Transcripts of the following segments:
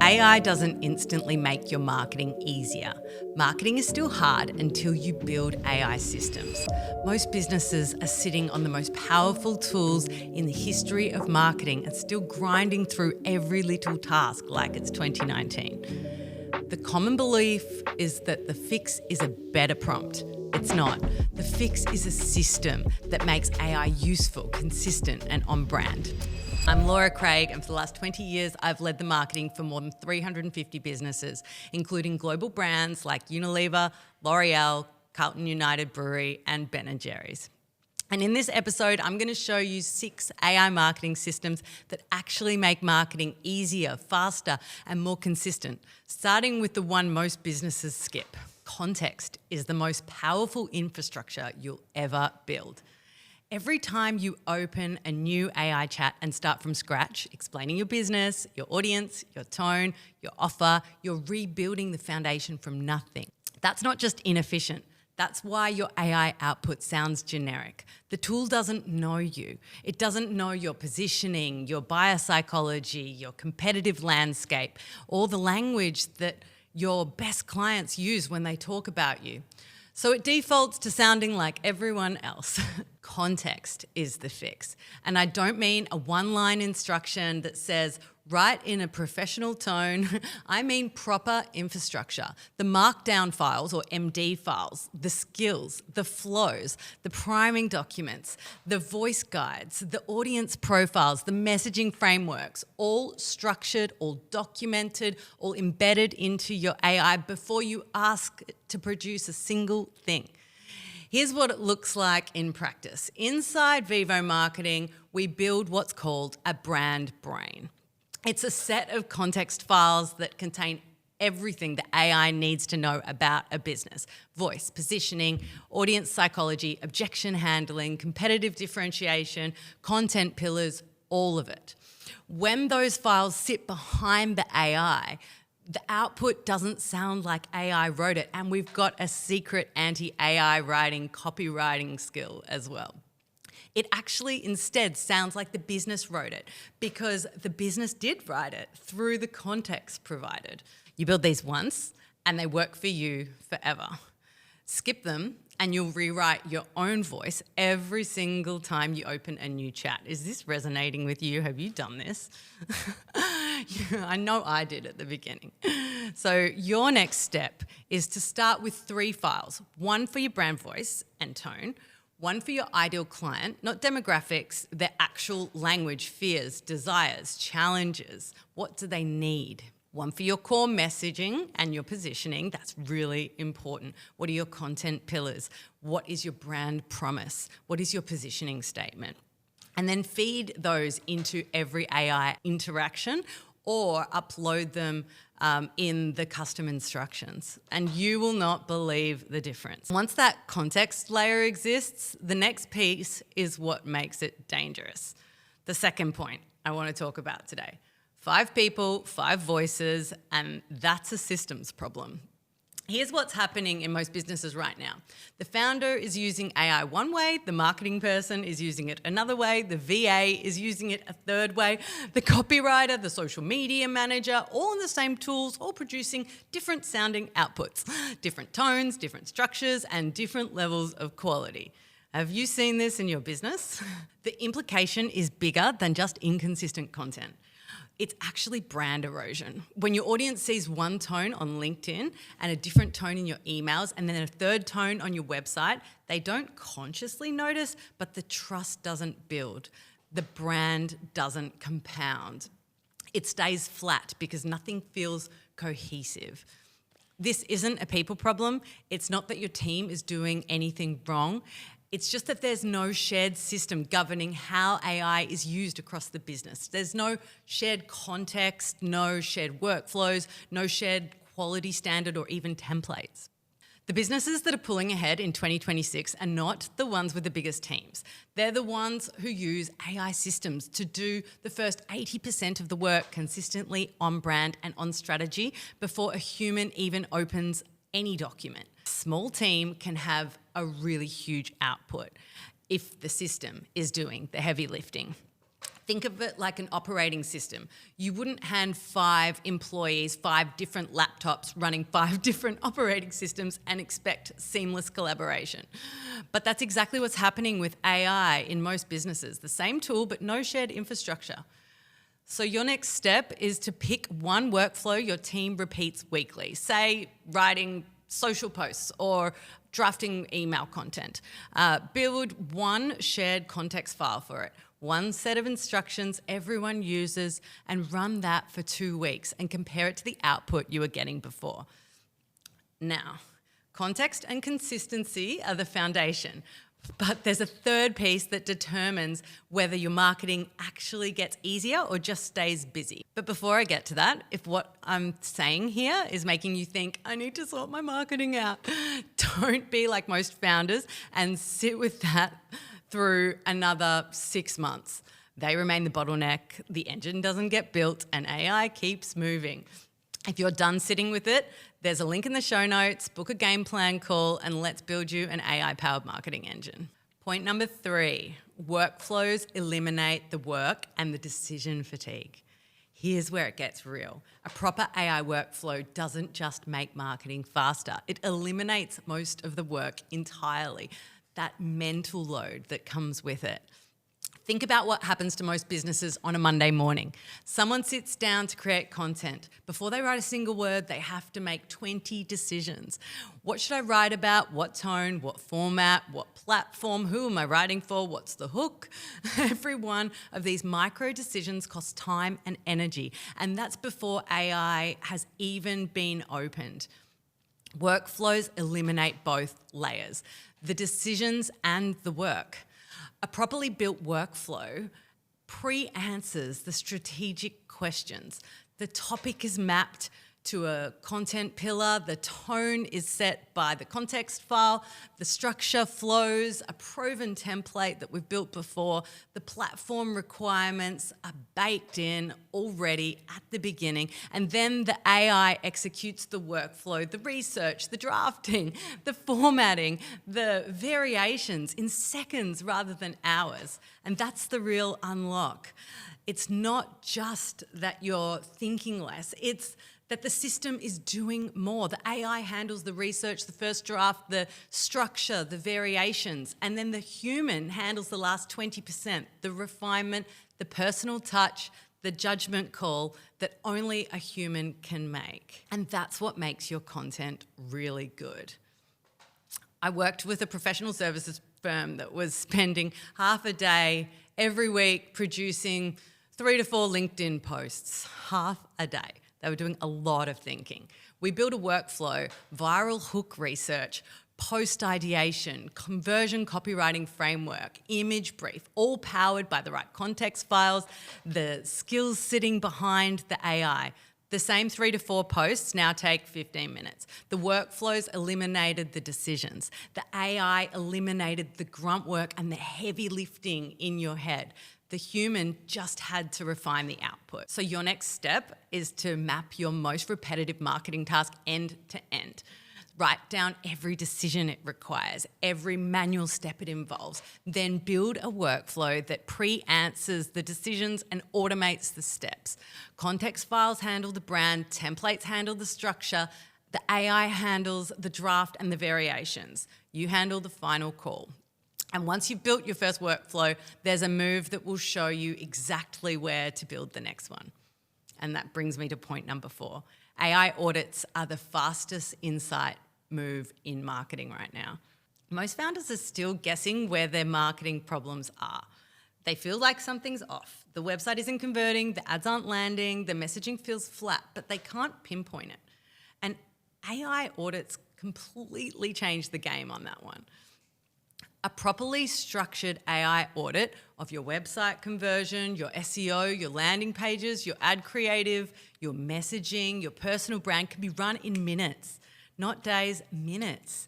AI doesn't instantly make your marketing easier. Marketing is still hard until you build AI systems. Most businesses are sitting on the most powerful tools in the history of marketing and still grinding through every little task like it's 2019. The common belief is that the fix is a better prompt. It's not. The fix is a system that makes AI useful, consistent, and on brand. I'm Laura Craig, and for the last 20 years, I've led the marketing for more than 350 businesses, including global brands like Unilever, L'Oreal, Carlton United Brewery, and Ben & Jerry's. And in this episode, I'm going to show you 6 AI marketing systems that actually make marketing easier, faster, and more consistent, starting with the one most businesses skip. Context is the most powerful infrastructure you'll ever build. Every time you open a new AI chat and start from scratch, explaining your business, your audience, your tone, your offer, you're rebuilding the foundation from nothing. That's not just inefficient. That's why your AI output sounds generic. The tool doesn't know you. It doesn't know your positioning, your buyer psychology, your competitive landscape, or the language that your best clients use when they talk about you. So it defaults to sounding like everyone else. Context is the fix. And I don't mean a one-line instruction that says, write in a professional tone. I mean proper infrastructure. The markdown files, or MD files, the skills, the flows, the priming documents, the voice guides, the audience profiles, the messaging frameworks, all structured, all documented, all embedded into your AI before you ask it to produce a single thing. Here's what it looks like in practice. Inside Vivo Marketing, we build what's called a brand brain. It's a set of context files that contain everything the AI needs to know about a business: voice, positioning, audience psychology, objection handling, competitive differentiation, content pillars, all of it. When those files sit behind the AI, the output doesn't sound like AI wrote it, and we've got a secret anti-AI writing copywriting skill as well. It actually instead sounds like the business wrote it because the business did write it through the context provided. You build these once and they work for you forever. Skip them and you'll rewrite your own voice every single time you open a new chat. Is this resonating with you? Have you done this? I know I did at the beginning. So your next step is to start with 3 files, one for your brand voice and tone, one for your ideal client, not demographics, their actual language, fears, desires, challenges. What do they need? One for your core messaging and your positioning. That's really important. What are your content pillars? What is your brand promise? What is your positioning statement? And then feed those into every AI interaction or upload them in the custom instructions, and you will not believe the difference. Once that context layer exists, the next piece is what makes it dangerous. The second point I want to talk about today. 5 people, 5 voices, and that's a systems problem. Here's what's happening in most businesses right now. The founder is using AI one way, the marketing person is using it another way, the VA is using it a third way, the copywriter, the social media manager, all in the same tools, all producing different sounding outputs, different tones, different structures, and different levels of quality. Have you seen this in your business? The implication is bigger than just inconsistent content. It's actually brand erosion. When your audience sees one tone on LinkedIn and a different tone in your emails and then a third tone on your website, they don't consciously notice, but the trust doesn't build. The brand doesn't compound. It stays flat because nothing feels cohesive. This isn't a people problem. It's not that your team is doing anything wrong. It's just that there's no shared system governing how AI is used across the business. There's no shared context, no shared workflows, no shared quality standard or even templates. The businesses that are pulling ahead in 2026 are not the ones with the biggest teams. They're the ones who use AI systems to do the first 80% of the work consistently on brand and on strategy before a human even opens any document. A small team can have a really huge output if the system is doing the heavy lifting. Think of it like an operating system. You wouldn't hand 5 employees 5 different laptops running 5 different operating systems and expect seamless collaboration. But that's exactly what's happening with AI in most businesses. The same tool, but no shared infrastructure. So your next step is to pick one workflow your team repeats weekly. Say, writing social posts or drafting email content. Build one shared context file for it. One set of instructions everyone uses, and run that for 2 weeks and compare it to the output you were getting before. Now, context and consistency are the foundation, but there's a third piece that determines whether your marketing actually gets easier or just stays busy. But before I get to that, if what I'm saying here is making you think, I need to sort my marketing out, don't be like most founders and sit with that through another 6 months. They remain the bottleneck, the engine doesn't get built, and AI keeps moving. If you're done sitting with it, there's a link in the show notes, book a game plan call, and let's build you an AI-powered marketing engine. Point number 3, workflows eliminate the work and the decision fatigue. Here's where it gets real. A proper AI workflow doesn't just make marketing faster, it eliminates most of the work entirely. That mental load that comes with it. Think about what happens to most businesses on a Monday morning. Someone sits down to create content. Before they write a single word, they have to make 20 decisions. What should I write about? What tone? What format? What platform? Who am I writing for? What's the hook? Every one of these micro decisions costs time and energy, and that's before AI has even been opened. Workflows eliminate both layers, the decisions and the work. A properly built workflow pre-answers the strategic questions. The topic is mapped to a content pillar, the tone is set by the context file, the structure flows, a proven template that we've built before, the platform requirements are baked in already at the beginning, and then the AI executes the workflow, the research, the drafting, the formatting, the variations in seconds rather than hours. And that's the real unlock. It's not just that you're thinking less, it's that the system is doing more. The AI handles the research, the first draft, the structure, the variations, and then the human handles the last 20%, the refinement, the personal touch, the judgment call that only a human can make. And that's what makes your content really good. I worked with a professional services firm that was spending half a day every week producing 3 to 4 LinkedIn posts, half a day. They were doing a lot of thinking. We built a workflow, viral hook research, post-ideation, conversion copywriting framework, image brief, all powered by the right context files, the skills sitting behind the AI. The same 3 to 4 posts now take 15 minutes. The workflows eliminated the decisions. The AI eliminated the grunt work and the heavy lifting in your head. The human just had to refine the output. So your next step is to map your most repetitive marketing task end to end. Write down every decision it requires, every manual step it involves. Then build a workflow that pre-answers the decisions and automates the steps. Context files handle the brand, templates handle the structure, the AI handles the draft and the variations. You handle the final call. And once you've built your first workflow, there's a move that will show you exactly where to build the next one. And that brings me to point number 4. AI audits are the fastest insight move in marketing right now. Most founders are still guessing where their marketing problems are. They feel like something's off. The website isn't converting, the ads aren't landing, the messaging feels flat, but they can't pinpoint it. And AI audits completely change the game on that one. A properly structured AI audit of your website conversion, your SEO, your landing pages, your ad creative, your messaging, your personal brand can be run in minutes, not days, minutes.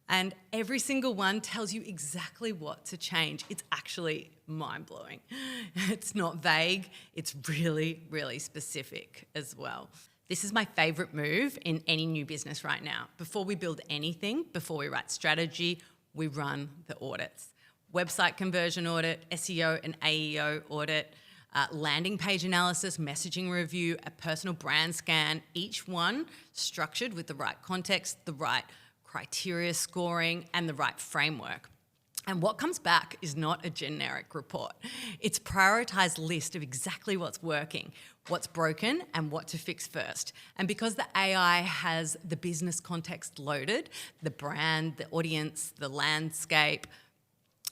And every single one tells you exactly what to change. It's actually mind-blowing. It's not vague, it's really, really specific as well. This is my favorite move in any new business right now. Before we build anything, before we write strategy, we run the audits. Website conversion audit, SEO and AEO audit, landing page analysis, messaging review, a personal brand scan, each one structured with the right context, the right criteria scoring, and the right framework. And what comes back is not a generic report. It's a prioritised list of exactly what's working, what's broken, and what to fix first. And because the AI has the business context loaded, the brand, the audience, the landscape,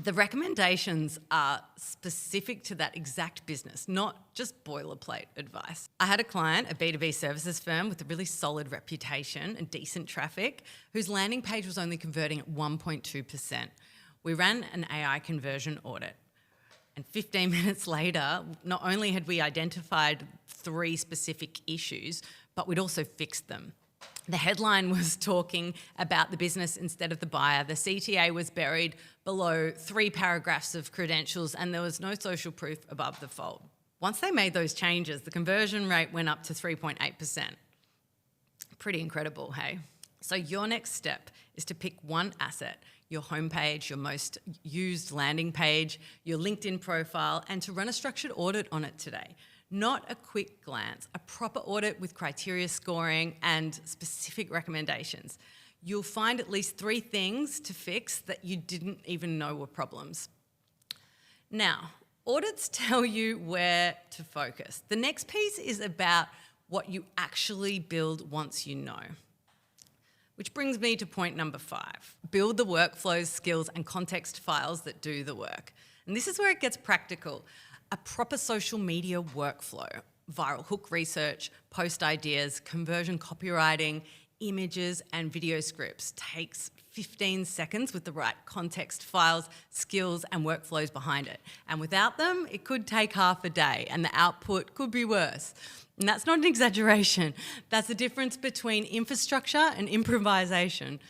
the recommendations are specific to that exact business, not just boilerplate advice. I had a client, a B2B services firm with a really solid reputation and decent traffic, whose landing page was only converting at 1.2%. We ran an AI conversion audit. And 15 minutes later, not only had we identified 3 specific issues, but we'd also fixed them. The headline was talking about the business instead of the buyer. The CTA was buried below 3 paragraphs of credentials, and there was no social proof above the fold. Once they made those changes, the conversion rate went up to 3.8%. Pretty incredible, hey? So your next step is to pick one asset, your homepage, your most used landing page, your LinkedIn profile, and to run a structured audit on it today. Not a quick glance, a proper audit with criteria scoring and specific recommendations. You'll find at least 3 things to fix that you didn't even know were problems. Now, audits tell you where to focus. The next piece is about what you actually build once you know. Which brings me to point number 5. Build the workflows, skills, and context files that do the work. And this is where it gets practical. A proper social media workflow, viral hook research, post ideas, conversion copywriting, images, and video scripts takes 15 seconds with the right context files, skills, and workflows behind it. And without them, it could take half a day, and the output could be worse. And that's not an exaggeration. That's the difference between infrastructure and improvisation.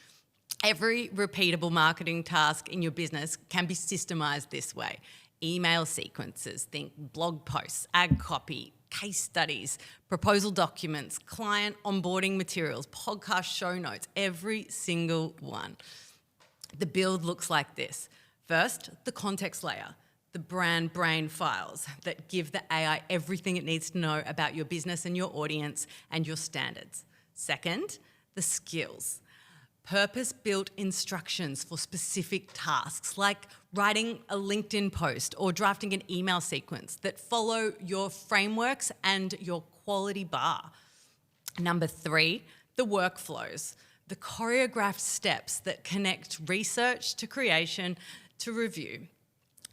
Every repeatable marketing task in your business can be systemized this way. Email sequences, think blog posts, ad copy, case studies, proposal documents, client onboarding materials, podcast show notes, every single one. The build looks like this. First, the context layer, the brand brain files that give the AI everything it needs to know about your business and your audience and your standards. Second, the skills. Purpose-built instructions for specific tasks, like writing a LinkedIn post or drafting an email sequence that follow your frameworks and your quality bar. Number 3, the workflows, the choreographed steps that connect research to creation to review,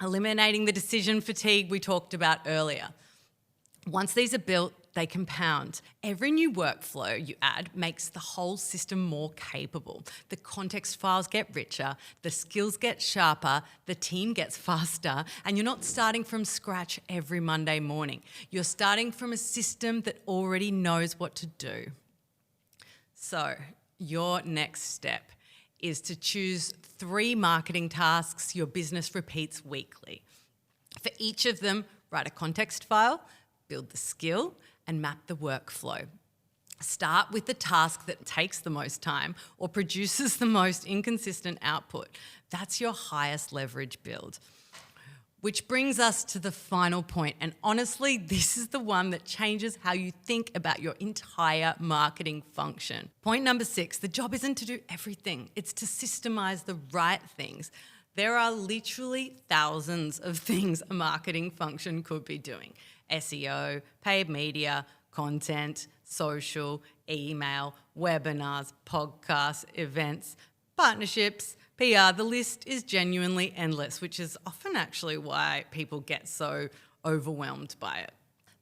eliminating the decision fatigue we talked about earlier. Once these are built, they compound. Every new workflow you add makes the whole system more capable. The context files get richer, the skills get sharper, the team gets faster, and you're not starting from scratch every Monday morning. You're starting from a system that already knows what to do. So, your next step is to choose 3 marketing tasks your business repeats weekly. For each of them, write a context file, build the skill, and map the workflow. Start with the task that takes the most time or produces the most inconsistent output. That's your highest leverage build. Which brings us to the final point, and honestly, this is the one that changes how you think about your entire marketing function. Point number 6, the job isn't to do everything, it's to systemize the right things. There are literally thousands of things a marketing function could be doing. SEO, paid media, content, social, email, webinars, podcasts, events, partnerships, PR. The list is genuinely endless, which is often actually why people get so overwhelmed by it.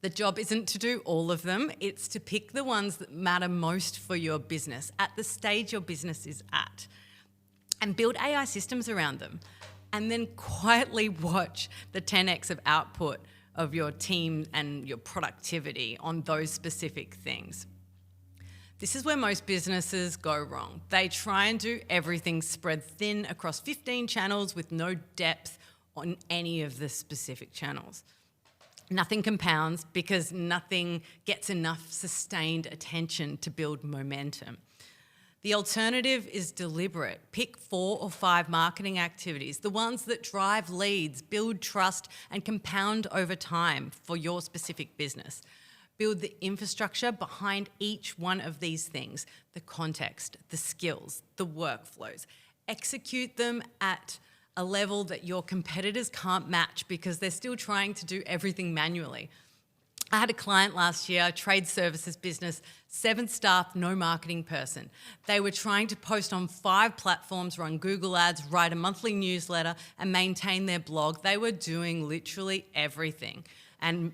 The job isn't to do all of them, it's to pick the ones that matter most for your business at the stage your business is at, and build AI systems around them, and then quietly watch the 10x of output of your team and your productivity on those specific things. This is where most businesses go wrong. They try and do everything spread thin across 15 channels with no depth on any of the specific channels. Nothing compounds because nothing gets enough sustained attention to build momentum. The alternative is deliberate. Pick 4 or 5 marketing activities, the ones that drive leads, build trust, and compound over time for your specific business. Build the infrastructure behind each one of these things, the context, the skills, the workflows. Execute them at a level that your competitors can't match because they're still trying to do everything manually. I had a client last year, a trade services business, 7 staff, no marketing person. They were trying to post on 5 platforms, run Google ads, write a monthly newsletter, and maintain their blog. They were doing literally everything and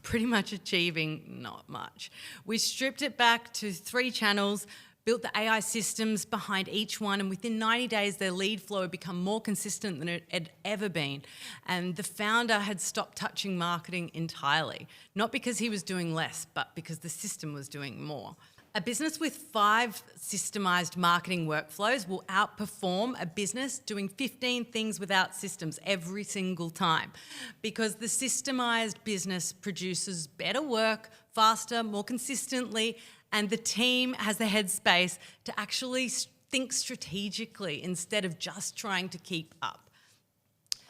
pretty much achieving not much. We stripped it back to 3 channels, built the AI systems behind each one, and within 90 days, their lead flow had become more consistent than it had ever been. And the founder had stopped touching marketing entirely, not because he was doing less, but because the system was doing more. A business with 5 systemized marketing workflows will outperform a business doing 15 things without systems every single time, because the systemized business produces better work, faster, more consistently, and the team has the headspace to actually think strategically instead of just trying to keep up.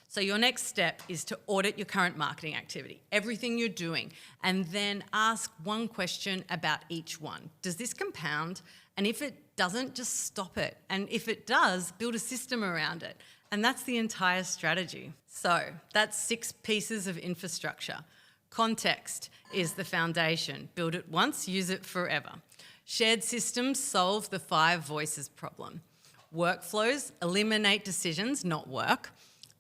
So your next step is to audit your current marketing activity, everything you're doing, and then ask one question about each one. Does this compound? And if it doesn't, just stop it. And if it does, build a system around it. And that's the entire strategy. So that's 6 pieces of infrastructure. Context is the foundation. Build it once, use it forever. Shared systems solve the 5 voices problem. Workflows eliminate decisions, not work.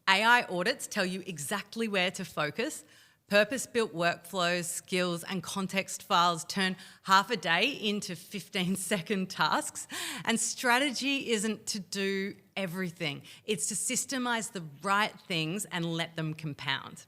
AI audits tell you exactly where to focus. Purpose-built workflows, skills, and context files turn half a day into 15-second tasks. And strategy isn't to do everything. It's to systemize the right things and let them compound.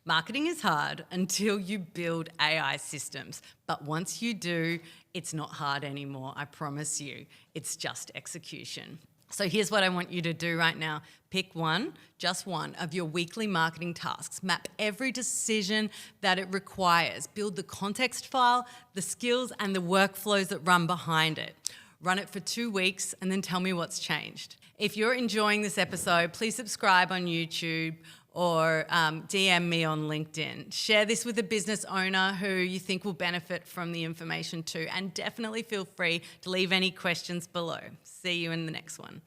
Marketing is hard until you build AI systems, but once you do, it's not hard anymore, I promise you. It's just execution. So here's what I want you to do right now. Pick one, just one, of your weekly marketing tasks. Map every decision that it requires. Build the context file, the skills, and the workflows that run behind it. Run it for 2 weeks and then tell me what's changed. If you're enjoying this episode, please subscribe on YouTube or DM me on LinkedIn. Share this with a business owner who you think will benefit from the information too, and definitely feel free to leave any questions below. See you in the next one.